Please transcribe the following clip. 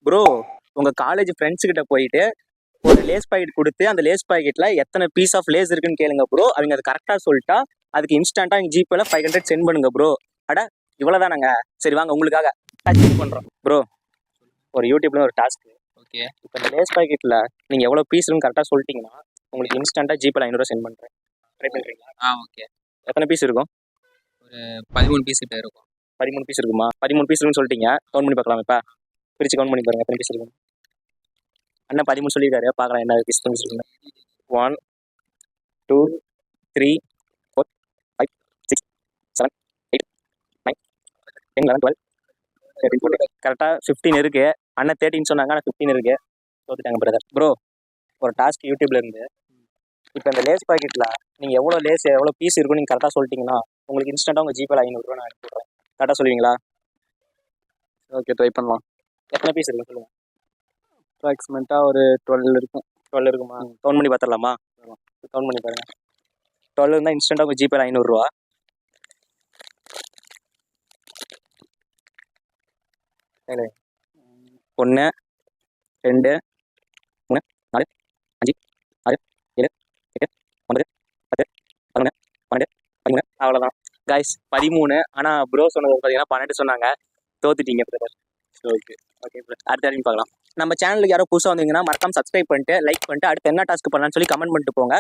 Bro உங்க college friends கிட்ட போயிட்டு ஒரு லேஸ் பாக்கெட் கொடுத்து அந்த லேஸ் பாக்கெட்ல எத்தனை பீஸ் ஆஃப் லேஸ் இருக்குன்னு கேளுங்க ப்ரோ. அவங்க அது கரெக்டா சொல்லிட்டா அதுக்கு இன்ஸ்டன்டா எங்க ஜிபேல 500 சென்ட் பண்ணுங்க ப்ரோ. அட இவ்வளவுதானாங்க. சரி வாங்க உங்களுக்காக டச் பண்றோம் ப்ரோ. ஒரு யூடியூப்ல ஒரு டாஸ்க். ஓகே. இப்போ இந்த லேஸ் பாக்கெட்ல நீங்க எவ்வளவு பீஸ் இருக்குன்னு கரெக்டா சொல்லிட்டீங்கன்னா உங்களுக்கு இன்ஸ்டன்டா ஜிபேல 500 சென்ட் பண்றேன். ட்ரை பண்றீங்களா? ஓகே. எத்தனை பீஸ் இருக்கும்? ஒரு 13 பீஸ் கிட்ட இருக்கும். 13 பீஸ் இருக்குமா? 13 பீஸ் இருக்குன்னு சொல்லிட்டீங்க. கவுண்ட் பண்ணி பார்க்கலாம். இப்ப பிரிச்சு கவுண்ட் பண்ணி பாருங்க எத்தனை பீஸ் இருக்கும். அண்ணா 13 சொல்லியிருக்காரு. பார்க்கலாம் என்ன பீஸ் சொல்லுங்க. 1 2 3 4 5 6 7 8 9 10 11 12 13 14 கரெக்டா 15 இருக்கு. அண்ணா 13 சொன்னாங்க. ஆனால் 15 இருக்கு. தோத்துட்டாங்க பிரதர். ப்ரோ ஒரு டாஸ்க் யூடியூப்ல இருந்து இப்போ இந்த லேஸ் பாக்கெட்ல நீங்க எவ்வளவு பீஸ் இருக்கும் நீங்க கரெக்டா சொல்லிட்டீங்கன்னா உங்களுக்கு இன்ஸ்டன்டா உங்க ஜிபேல 500 ரூபா நான் அனுப்பிடுறேன். கரெக்டா சொல்லுவீங்களா? ஓகே, ட்ரை பண்ணலாம். எத்தனை பீஸ் இருக்கும் சொல்லுங்க. அப்ராக்சிமேட்டாக ஒரு 12 இருக்கும். 12 இருக்குமா? கவுண்ட் பண்ணி பார்த்துடலாமா? கவுண்ட் பண்ணி பாருங்க. 12 இருந்தால் இன்ஸ்டன்டா உங்க ஜிபேல 500 ரூபா. ஒன்று 2 3 4 5 6 7 8 9 10 11 12 13 அவ்வளோதான் காய்ஸ் 13. ஆனால் ப்ரோ சொன்னது பார்த்தீங்கன்னா 12 சொன்னாங்க. தோத்துட்டீங்க பிரதர். Okay okay brother. அடுத்த அறிவு பார்க்கலாம். நம்ம சேனலுக்கு யாரோ புதுசாக வந்தீங்கன்னா மறக்காம சப்ஸ்கிரைப் பண்ணிட்டு லைக் பண்ணிட்டு அடுத்து என்ன டாஸ்க் பண்ணலாம்னு சொல்லி கமெண்ட் பண்ணிட்டு போங்க.